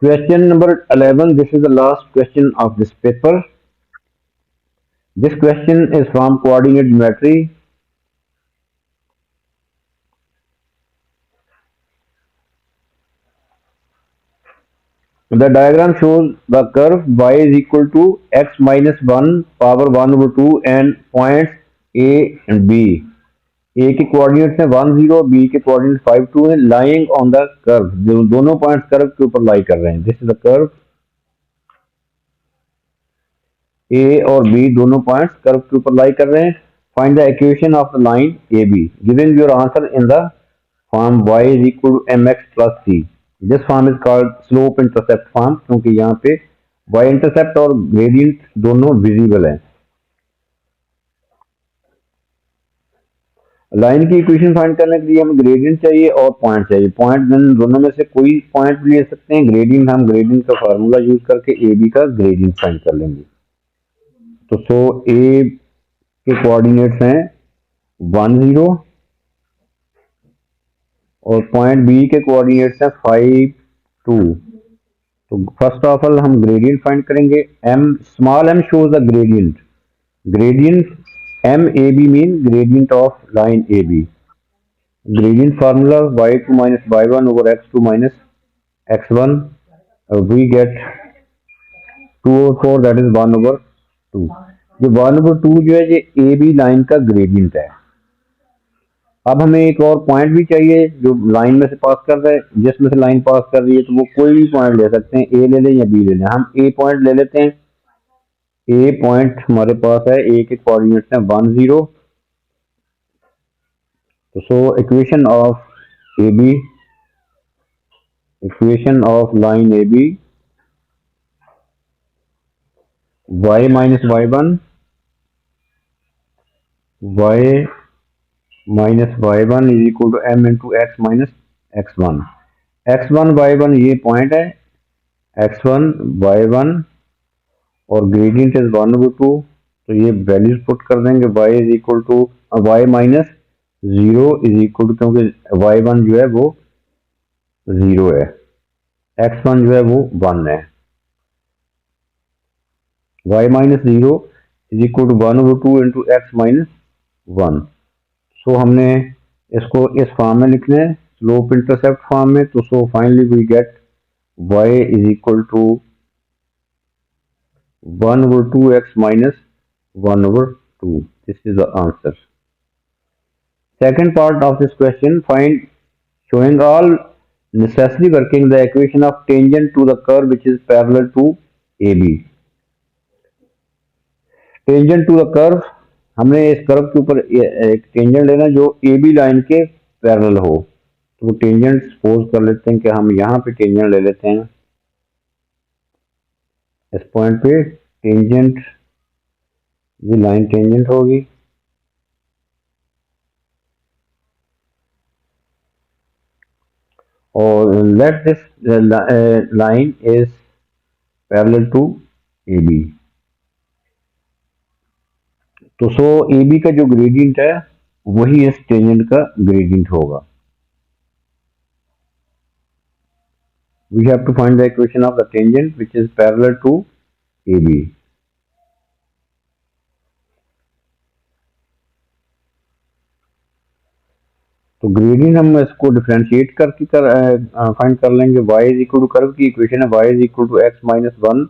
Question number 11. This is the last question of this paper. This question is from coordinate geometry. The diagram shows the curve y is equal to x minus 1 power 1 over 2 and points A and B. A के coordinates हैं 1 0, B के coordinate 5 2 है, lying on the curve, दोनों points curve के ऊपर lie कर रहे हैं. This is the curve. A और बी दोनों पॉइंट्स कर्व के ऊपर लाई कर रहे हैं. Find the equation of the line A B. Given your answer in the form y is equal to m x plus c. This form is called slope intercept form, क्योंकि यहाँ पे y intercept और gradient दोनों visible हैं. Line की equation find करने के लिए हमें ग्रेडियंट चाहिए और पॉइंट चाहिए. पॉइंट दोनों में से कोई पॉइंट भी ले सकते हैं. ग्रेडियंट हम ग्रेडियंट का फार्मूला यूज करके ए बी का ग्रेडियंट फाइंड कर लेंगे. तो ए के कोऑर्डिनेट्स हैं 1 0 और पॉइंट बी के कोऑर्डिनेट्स हैं 5 2. तो फर्स्ट ऑफ ऑल हम ग्रेडियंट फाइंड करेंगे. M small m shows the gradient. Gradient m A B mean gradient of line A B. Gradient formula y2 minus y1 over x2 minus x1. We get 2 over 4, that is 1 over 2. ये 1 over 2 जो है ये ए B line का gradient है. अब हमें एक और पॉइंट भी चाहिए जो लाइन में से पास कर रहा है. जिसमें से लाइन पास कर रही है तो वो कोई भी पॉइंट ले सकते हैं. ए ले लें या बी ले लें. हम ए पॉइंट ले लेते हैं. ए पॉइंट हमारे पास है. ए के कोऑर्डिनेट्स हैं 1 0. So equation of AB, equation of line AB, y minus y1, y minus y1 is equal to m into x minus x1. x1 y1 ये पॉइंट है. x1 y1 और ग्रेडियंट इज 1 over 2. तो ये values put कर देंगे. y is equal to y minus 0 is equal to, क्योंकि y1 जो है वो 0 है, x1 जो है वो 1 है. y minus 0 is equal to 1 over 2 into x minus 1. So हमने इसको इस फॉर्म में लिखना है, स्लोप इंटरसेप्ट फॉर्म में. तो so finally we get y is equal to 1 over 2x minus 1 over 2. This is the answer. Second part of this question, find showing all necessary working the equation of tangent to the curve which is parallel to AB. Tangent to the curve, हमने इस curve के ऊपर एक tangent लेना जो AB line के parallel हो. तो टेंजेंट सपोज कर लेते हैं कि हम यहाँ पे टेंजेंट ले लेते हैं. इस पॉइंट पे टेंजेंट, ये लाइन टेंजेंट होगी. और let this line is parallel to AB. तो सो AB का जो ग्रेडियंट है वही इस टेंजेंट का ग्रेडियंट होगा. We have to find the equation of the tangent which is parallel to AB. तो ग्रेडियंट हम इसको डिफरेंशिएट करके फाइंड कर लेंगे. y is equal to curve की इक्वेशन है y is equal to x minus 1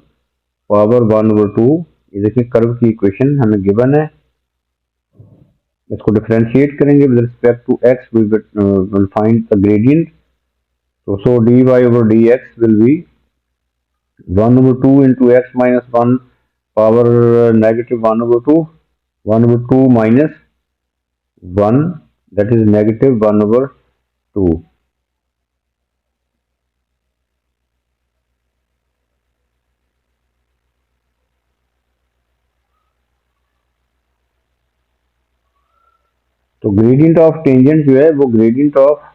power 1 over 2. ये देखिए कर्व की इक्वेशन हमें गिवन है. इसको डिफरेंशिएट करेंगे with respect to x. We will find the gradient. so dy over dx will be 1 over 2 into x minus 1 power negative 1 over 2. 1 over 2 minus 1, that is negative 1 over 2. तो gradient of tangent जो है वो gradient of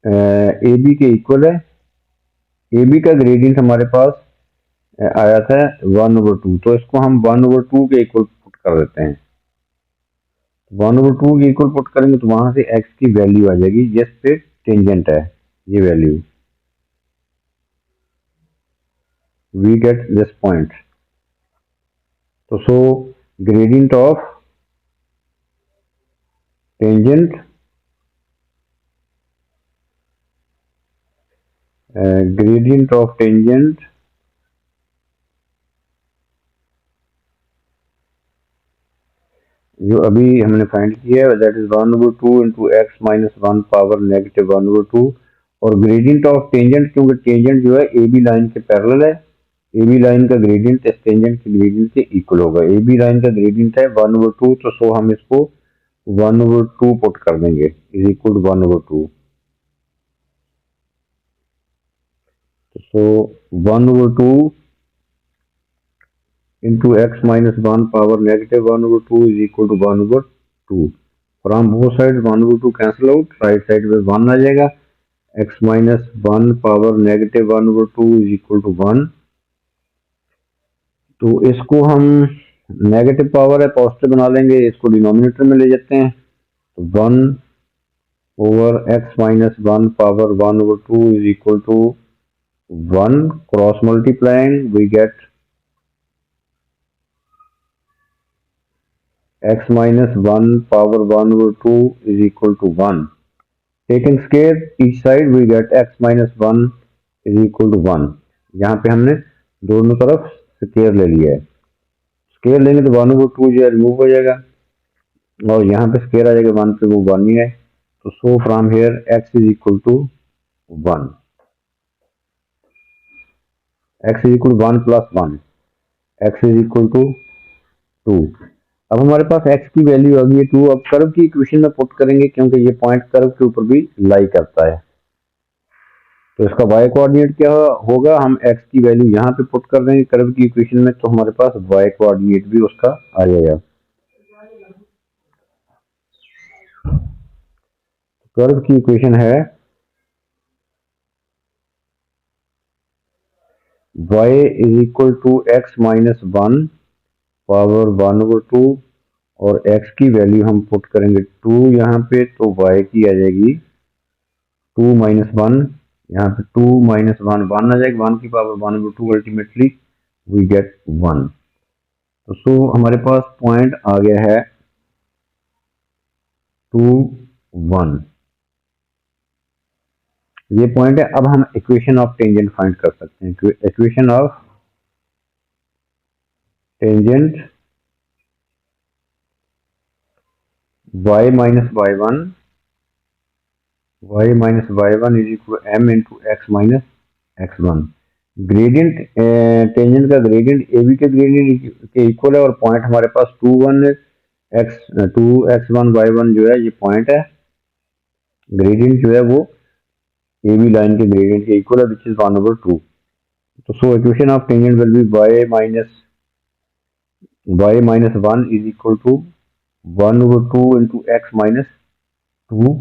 A B के equal है. A B का gradient हमारे पास आया था 1 over 2. तो इसको हम 1 over 2 के इक्वल पुट कर देते हैं. 1/2 के इक्वल पुट करेंगे तो वहां से x की वैल्यू आ जाएगी जिस पे टेंजेंट है ये value, we get this point. तो so gradient of tangent gradient of tangent जो अभी हमने फाइंड किया है that is 1/2 into x minus one power negative 1/2। और ग्रेडियंट ऑफ टेंजेंट क्योंकि टेंजेंट जो है ए बी लाइन के पैरेलल है, ए बी लाइन का ग्रेडियंट इस टेंजेंट के ग्रेडियंट के इक्वल होगा। ए बी लाइन का ग्रेडियंट है 1/2, तो सो हम इसको 1/2 पुट कर देंगे इज इक्वल टू 1/2। तो so 1/2 into x minus 1 power negative 1/2 is equal to 1/2। From both side 1/2 cancel out, right side में 1 आ जाएगा। x माइनस 1 पावर नेगेटिव 1/2 इज इक्वल टू 1। तो इसको हम नेगेटिव पावर है पॉजिटिव बना लेंगे, इसको डिनोमिनेटर में ले जाते हैं तो 1 over x minus 1 power 1/2 is equal to 1। Cross multiplying we get x minus 1 power 1/2 is equal to 1। Taking square each side we get x minus 1 is equal to 1। यहाँ पे हमने दोनों तरफ स्केयर ले लिया है, स्केयर लेंगे तो 1/2 जो है रिमूव हो जाएगा और यहाँ पे स्केयर आ जाएगा 1 पे, वो 1 ही है। तो so from here x is equal to 1, x is equal to 1 plus 1, x is equal to 2। अब हमारे पास x की वैल्यू आ गई है 2। अब कर्व की इक्वेशन में पुट करेंगे क्योंकि ये पॉइंट कर्व के ऊपर भी लाई करता है, तो इसका y कोऑर्डिनेट क्या होगा, हम x की वैल्यू यहाँ पे पुट कर देंगे कर्व की इक्वेशन में, तो हमारे पास y कोऑर्डिनेट भी उसका आ जाएगा। कर्व की इक्वेशन है y is equal to x minus 1 power 1/2 और x की वैल्यू हम पुट करेंगे 2 यहाँ पे, तो y की आ जाएगी 2 माइनस 1, यहाँ पे 2 माइनस 1 1 आ जाएगा, 1 की पावर 1/2 अल्टीमेटली वी गेट 1। तो सो हमारे पास पॉइंट आ गया है 2 1, ये पॉइंट है। अब हम इक्वेशन ऑफ टेंजेंट फाइंड कर सकते हैं। Equation of tangent y minus y1 is equal m into x minus x1। Gradient tangent का ग्रेडियंट ए बी के ग्रेडियंट के इक्वल है और पॉइंट हमारे पास 2 1 2x1 y1 जो है ये पॉइंट है। ग्रेडियंट जो है वो ए बी लाइन के ग्रेडियंट के इक्वल है विच इज 1/2। तो so equation of tangent will be y minus 1 is equal to 1/2 into x minus 2।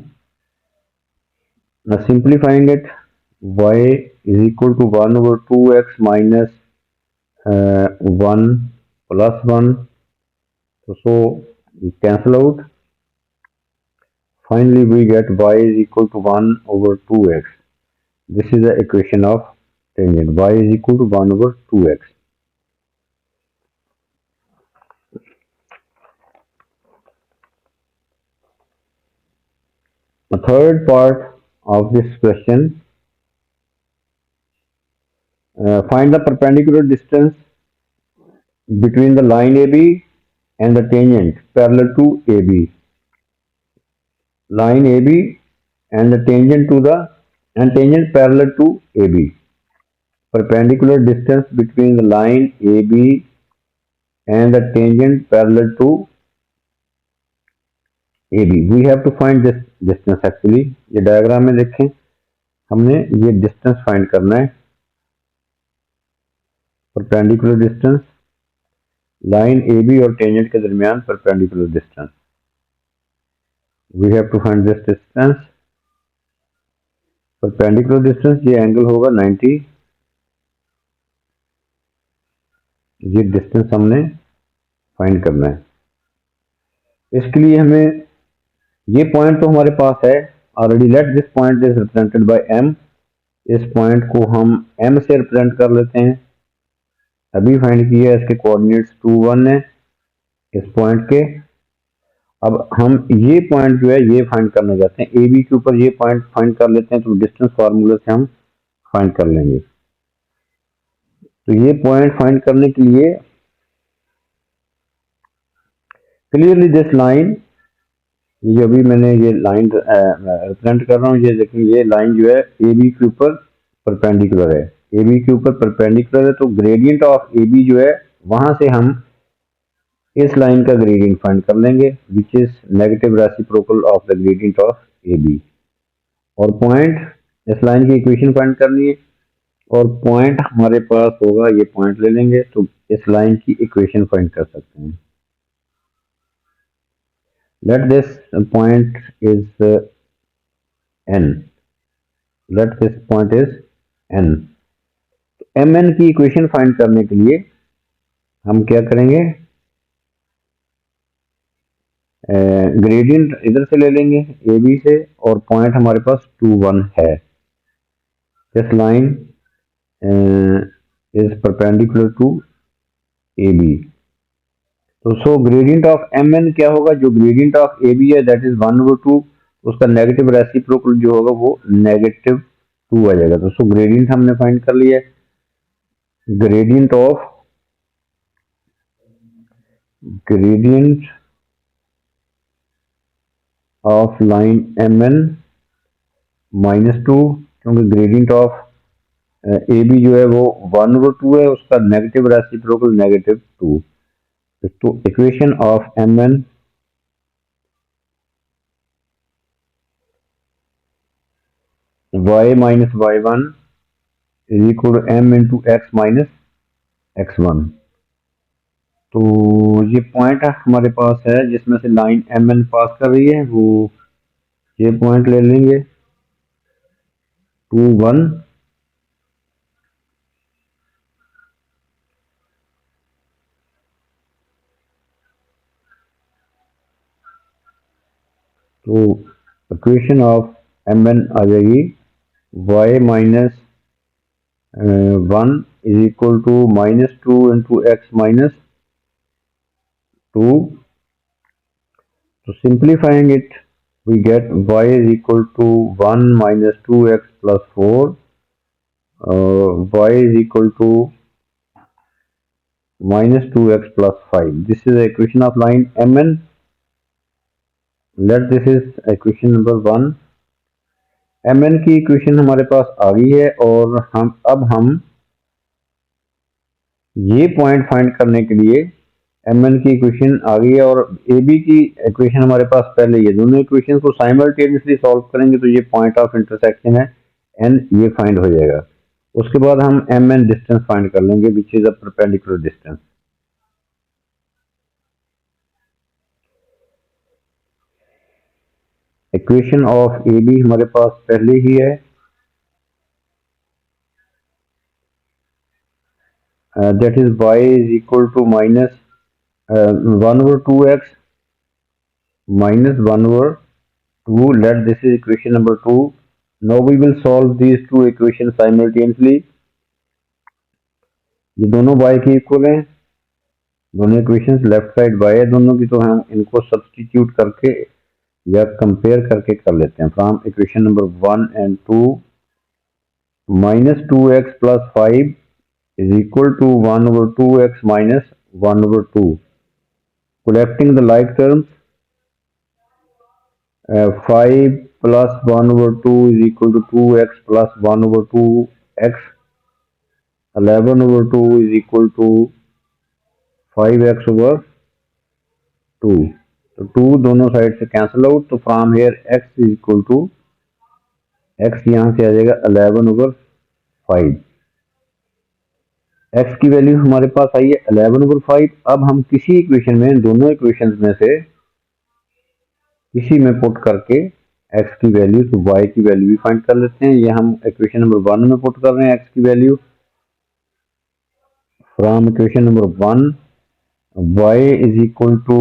Now simplifying it, y is equal to 1/2 x minus 1 plus 1, so we cancel out, finally we get y is equal to 1/2x। This is the equation of tangent, y is equal to 1/2x। The third part of this question, find the perpendicular distance between the line AB and the tangent parallel to AB. Line AB and the tangent to the tangent parallel to AB. Perpendicular distance between the line AB and the tangent parallel to AB. We have to find this distance actually। ये diagram में देखें, हमने ये distance find करना है। Perpendicular distance line AB और tangent के दरमियान perpendicular distance, we have to find this distance. Perpendicular distance ये एंगल होगा 90, ये डिस्टेंस हमने फाइंड करना है। इसके लिए हमें ये पॉइंट तो हमारे पास है already, let this point is represented by M. इस पॉइंट को हम एम से रिप्रेजेंट कर लेते हैं। अभी फाइंड किया है, इसके कोऑर्डिनेट्स 2 1 है इस पॉइंट के। अब हम ये पॉइंट जो है ये फाइंड करना चाहते हैं, ए बी के ऊपर ये पॉइंट फाइंड कर लेते हैं, तो डिस्टेंस फार्मूले से हम फाइंड कर लेंगे। तो ये पॉइंट फाइंड करने के लिए क्लियरली दिस लाइन, ये अभी मैंने ये लाइन रिप्रेजेंट कर रहा हूँ, ये देखिए ये लाइन जो है ए बी के ऊपर परपेंडिकुलर है, ए बी के ऊपर परपेंडिकुलर है, तो ग्रेडियंट ऑफ ए बी जो है वहां से हम इस लाइन का ग्रेडियंट फाइंड कर लेंगे, which is negative reciprocal of the gradient of A B. और पॉइंट, इस लाइन की इक्वेशन फाइंड करनी है, और पॉइंट हमारे पास होगा, ये पॉइंट ले लेंगे तो इस लाइन की इक्वेशन फाइंड कर सकते हैं। Let this point is n, let this point is n। M N की इक्वेशन फाइंड करने के लिए हम क्या करेंगे, ग्रेडियंट इधर से ले लेंगे ए बी से, और पॉइंट हमारे पास 2 1 है। This line is perpendicular to A B. तो so gradient of M N क्या होगा, जो ग्रेडियंट ऑफ ए बी है दैट इज 1/2, उसका नेगेटिव रेसिप्रोकल जो होगा वो -2 आ जाएगा। तो सो ग्रेडियंट हमने फाइंड कर लिया है, gradient of line M N -2, क्योंकि ग्रेडियंट ऑफ ए बी जो है वो 1/2 है, उसका नेगेटिव रेसिप्रोकल -2। तो equation of M N y minus y1 is equal to m into x minus x1। तो ये पॉइंट हमारे पास है जिसमें से लाइन एम एन पास कर रही है, वो ये पॉइंट ले लेंगे 2 1। तो इक्वेशन ऑफ एम एन आ जाएगी y minus 1 is equal to -2 into x minus 2। तो simplifying it we get y is equal to 1 minus 2x plus 4, y is equal to minus 2x plus 5. This is the equation of line mn. Let this is equation number 1। mn की equation हमारे पास आ गई है, और हम ये point find करने के लिए mn की इक्वेशन आ गई है, और ab की इक्वेशन हमारे पास पहले, ये दोनों इक्वेशन को साइमल्टेनियसली सॉल्व करेंगे तो ये पॉइंट ऑफ इंटरसेक्शन है n, ये फाइंड हो जाएगा। उसके बाद हम mn डिस्टेंस फाइंड कर लेंगे which is a perpendicular distance. Equation of A B हमारे पास पहले ही है, that is y is equal to minus 1/2x minus 1/2। let this is equation number 2। now we will solve these two equations simultaneously। ये दोनों y के equal हैं, दोनों इक्वेशंस लेफ्ट साइड y है दोनों की, तो हम इनको सब्सटीट्यूट करके या कंपेयर करके कर लेते हैं। From equation number 1 and 2, -2x plus 5 is equal to 1/2x minus 1/2। collecting the like terms, 5 plus 1/2 is equal to 2x plus 1/2x। 11/2 is equal to 5x/2। तो 2 दोनों साइड से कैंसिल आउट, तो from here x is equal to, x यहाँ से आ जाएगा 11/5। x की value हमारे पास आई है 11/5। अब हम किसी इक्वेशन में, दोनों इक्वेशंस में से किसी में पुट करके x की वैल्यू, तो y की वैल्यू भी फाइंड कर लेते हैं। ये हम इक्वेशन नंबर 1 में पुट कर रहे हैं x की value. From equation number 1 y is equal to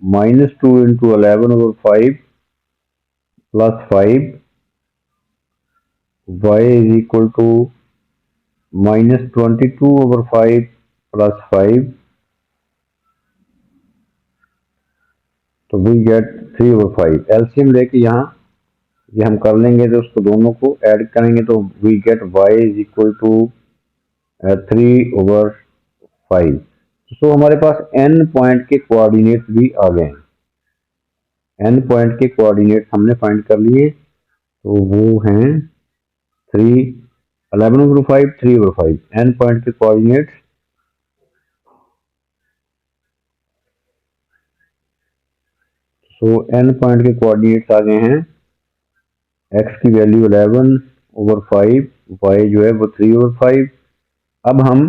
-2 into 11 over 5 plus 5, y is equal to -22 over 5 plus 5, तो वी गेट 3 over 5। एलसीएम लेके यहाँ ये हम कर लेंगे, तो उसको दोनों को ऐड करेंगे तो we get y is equal to 3 over 5। तो हमारे पास n पॉइंट के कोऑर्डिनेट्स भी आ गए हैं। n पॉइंट के कोऑर्डिनेट्स हमने फाइंड कर लिए, तो वो हैं 3, 11 over 5, 3 over 5। n पॉइंट के कोऑर्डिनेट्स, सो n पॉइंट के कोऑर्डिनेट्स आ गए हैं। x की वैल्यू 11 over 5, y जो है वो 3 over 5। अब हम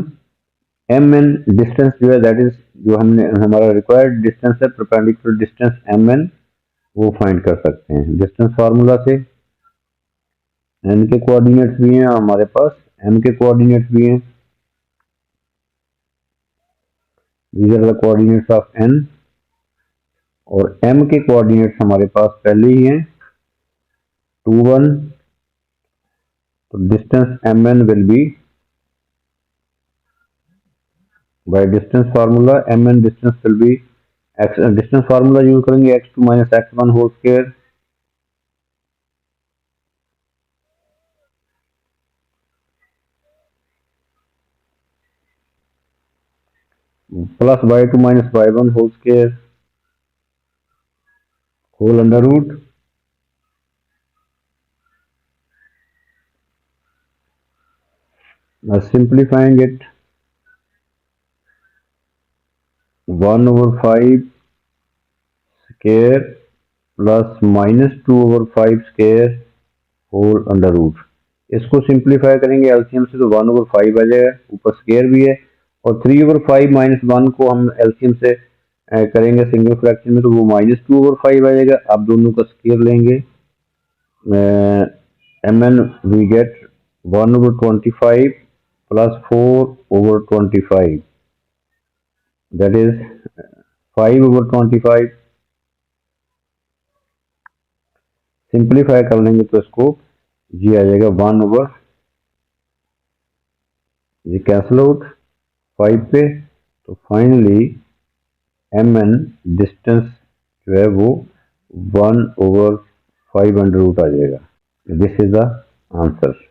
एम एन डिस्टेंस जो है, दैट इज जो हमने हमारा रिक्वायर्ड डिस्टेंस है, परपेंडिकुलर डिस्टेंस एम एन, वो फाइंड कर सकते हैं डिस्टेंस फार्मूला से। एन के कोऑर्डिनेट्स भी हैं हमारे पास, एम के कोऑर्डिनेट्स भी हैं। These are the coordinates of N. और एम के कोऑर्डिनेट्स हमारे पास पहले ही हैं 2 1। तो distance M N will be by distance formula, M N distance will be x, distance formula use करेंगे x2 minus x1 whole square plus y2 minus y1 होल स्क्वायर whole under root now simplifying it 1 over 5 square plus -2 over 5 square whole under root। इसको simplify करेंगे LCM से तो 1 over 5 आ जाएगा, ऊपर square भी है। और 3 over 5 minus 1 को हम एलसीएम से करेंगे सिंगल फ्रैक्शन में, तो वो -2 over 5 आ जाएगा। आप दोनों का स्क्वायर लेंगे, mn we get 1 over 25 plus 4 over 25, that is 5 over 25। Simplify कर लेंगे तो इसको जी आ जाएगा 1 over, ये कैंसिल आउट 5 पे। तो फाइनली mn डिस्टेंस जो है वो 1 over 5 अंडर रूट आ जाएगा। This is the answer.